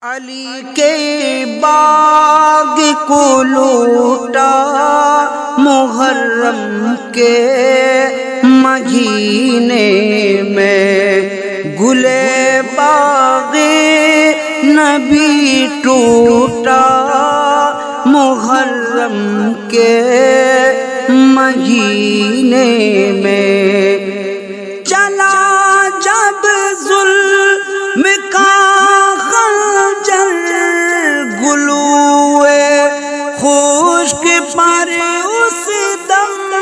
علی کے باغ کو لوٹا محرم کے مہینے میں، گلے باغ نبی ٹوٹا محرم کے مہینے میں، چلا جب ظلم کا خنجر گلوئے خشک پر اس دم،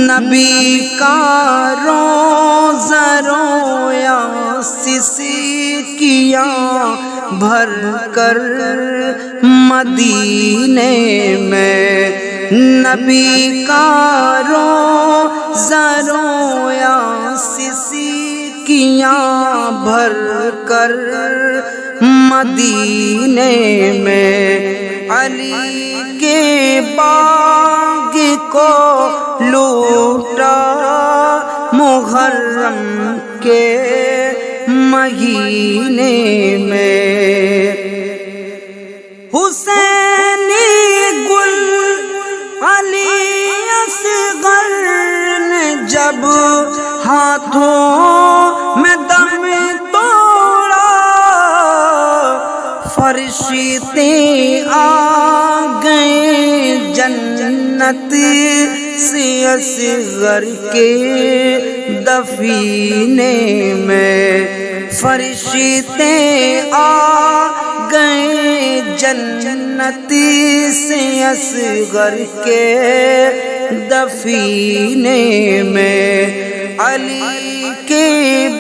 نبی کا روزہ رویا سسی کیا بھر کر مدینے میں، نبی کا روزہ رویا سسی کیا بھر کر مدینے میں، علی کے باغ کو لوٹا محرم کے مہینے میں، حسینی گل علی اصغر نے جب ہاتھوں میں دم توڑا، فرشتے آ گئے جنت سے اصغر کے دفینے میں، فرشتے آ گئے جنت سے اصغر کے دفینے میں، علی کے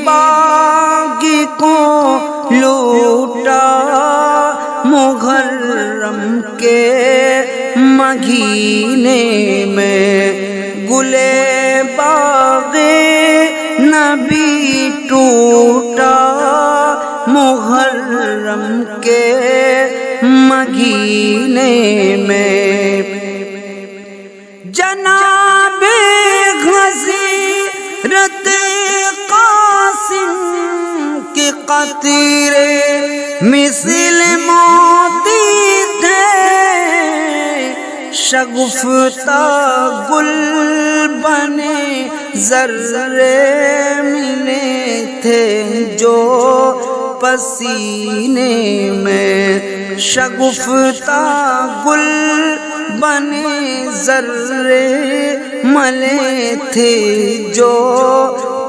باغ کو لوٹا محرم کے مہینے میں، گلے باغ نبی ٹوٹا محرم کے مہینے میں، جناب حضرت قاسم کے قطرے مثل موتی تھے، شگفتہ گل بنے ذرے ملے تھے جو پسینے میں، شگفتہ گل بنے ذرے ملے تھے جو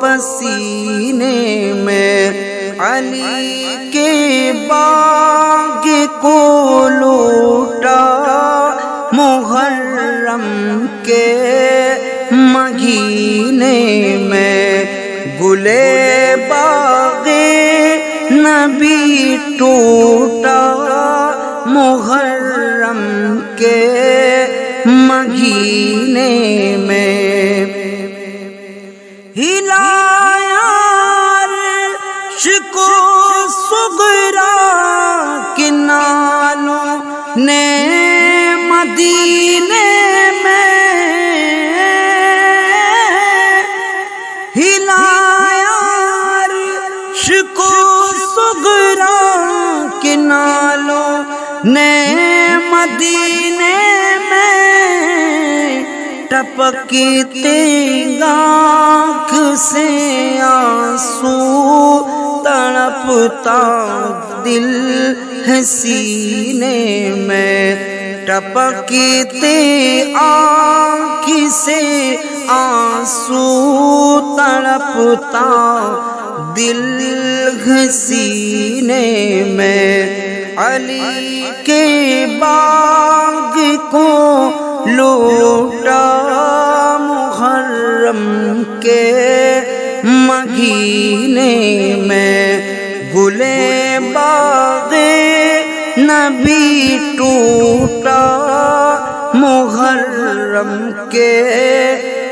پسینے میں، علی کے باغ کو لوٹا محرم کے مہینے میں، گلے باغ نبی ٹوٹا محرم کے مہینے میں، ہلایا عرش کو صغریٰ کے نالوں نے مدینے میں، ہلایا عرش کو صغریٰ کے نالوں نے مدینے میں، ٹپکتے آنکھ سے آنسو تڑپتا دل ہے سینے میں، ٹپکتے آنکھ سے آنسو تڑپتا دل ہے سینے میں، علی کے باغ کو لوٹا محرم کے مہینے میں، گلے باغ نبی ٹوٹا محرم کے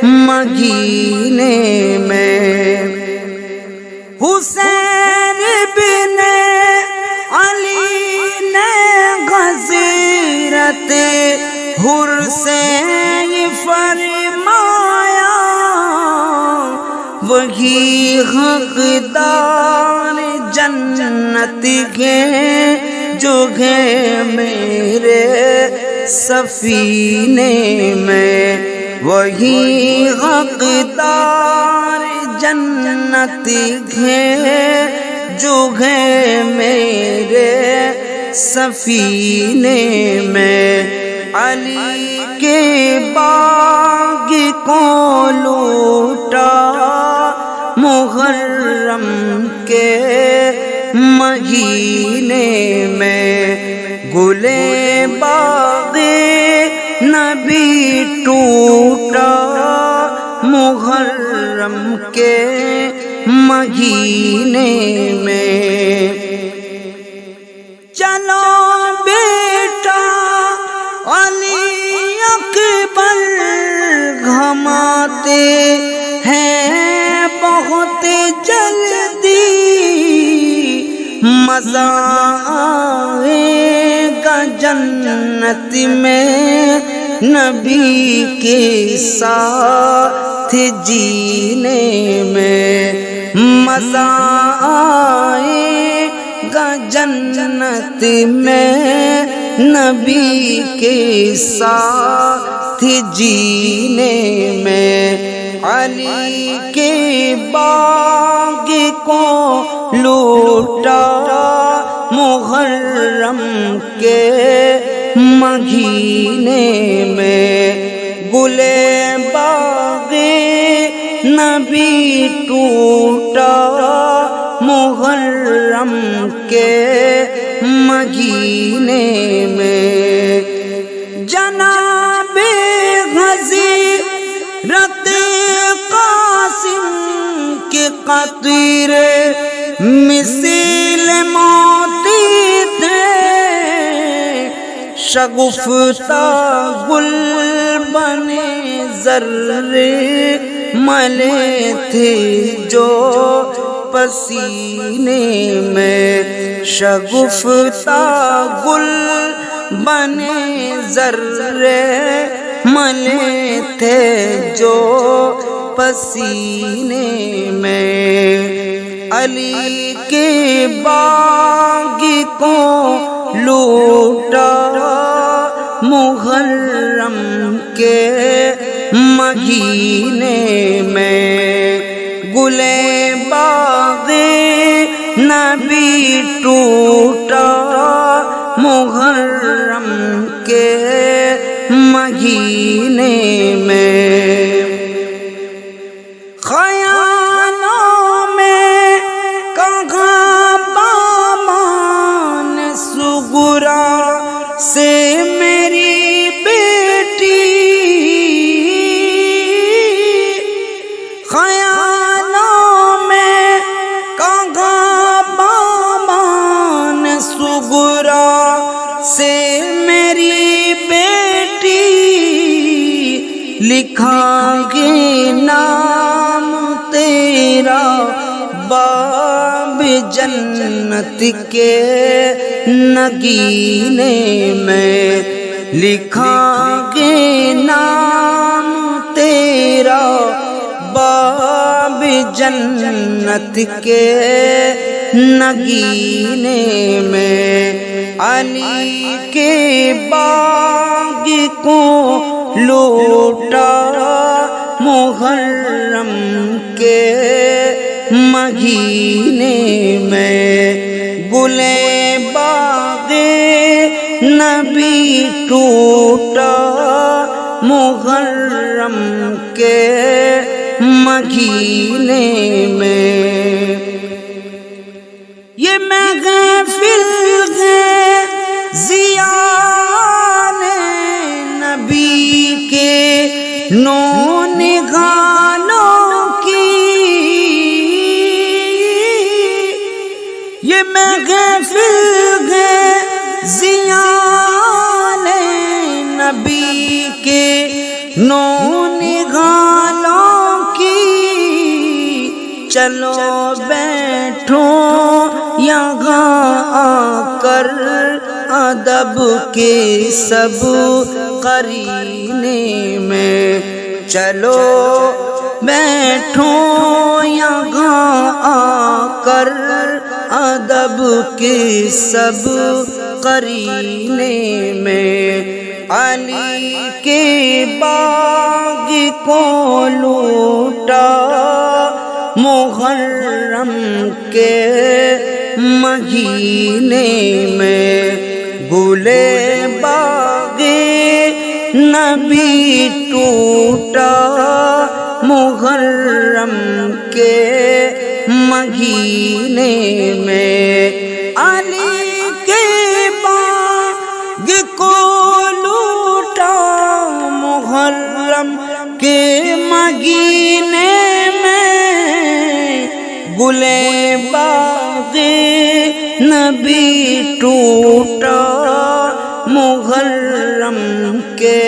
مہینے میں، حسین بن علی نے غزیرت حر سے فرمایا، وہی حقدار جنت گئے جو گئے میرے سفینے میں، وہی حقدار جنت گئے جو گئے میرے سفینے میں، علی کے باغ کو لوٹا محرم کے مہینے میں، گلے باغ نبی ٹوٹا محرم کے مہینے میں۔ چلو بیٹا علی اکبر گھماتے ہیں بہت جلدی، مزہ آئے گا جنت میں نبی کے ساتھ جینے میں، مزہ آئے گا جنت میں نبی کے ساتھ جینے میں، علی کے باغ کو لوٹا محرم کے مہینے میں، گلے باغ نبی ٹوٹا محرم کے مہینے میں، جناب حضرت قاسم کے قطرے مثل موتی تھے، شگفتہ گل بنے ذرے ملے تھے جو پسینے میں، شگفتہ گل بنے ذرے ملے تھے جو پسینے میں، علی کے باغ کو لوٹا محرم کے مہینے میں، گلے باغ نبی ٹوٹا محرم کے مہینے میں، خیالوں میں کہاں بامان صغریٰ سے میری بیٹی، خیالوں میں کہاں بامان صغریٰ سے میری بیٹی، لکھا گے نام تیرا باب جنت کے نگینے میں، لکھا گے نام تیرا باب جنت کے نگینے میں، علی کے باغ کو لوٹا محرم کے مہینے میں، گلے باغ نبی ٹوٹا محرم کے مہینے میں، یہ محفل ہے ضیاء نبی کے نو نگالوں کی، یہ محفل ہے ضیاء نبی کے نو نگالوں کی، چلو بیٹھو یہاں آ کر ادب کے سب قرینے میں، چلو بیٹھو یہاں آ کر ادب کے سب قرینے میں علی کے باغ کو لوٹا محرم کے مہینے میں گلے باغ نبی ٹوٹا محرم کے مہینے میں علی کے باغ کو لوٹا محرم کے مہینے میں گلے باغ نبی ٹوٹا محرم کے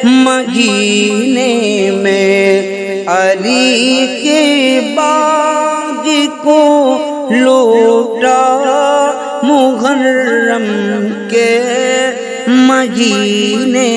مہینے میں علی کے باغ کو لوٹا محرم کے مہینے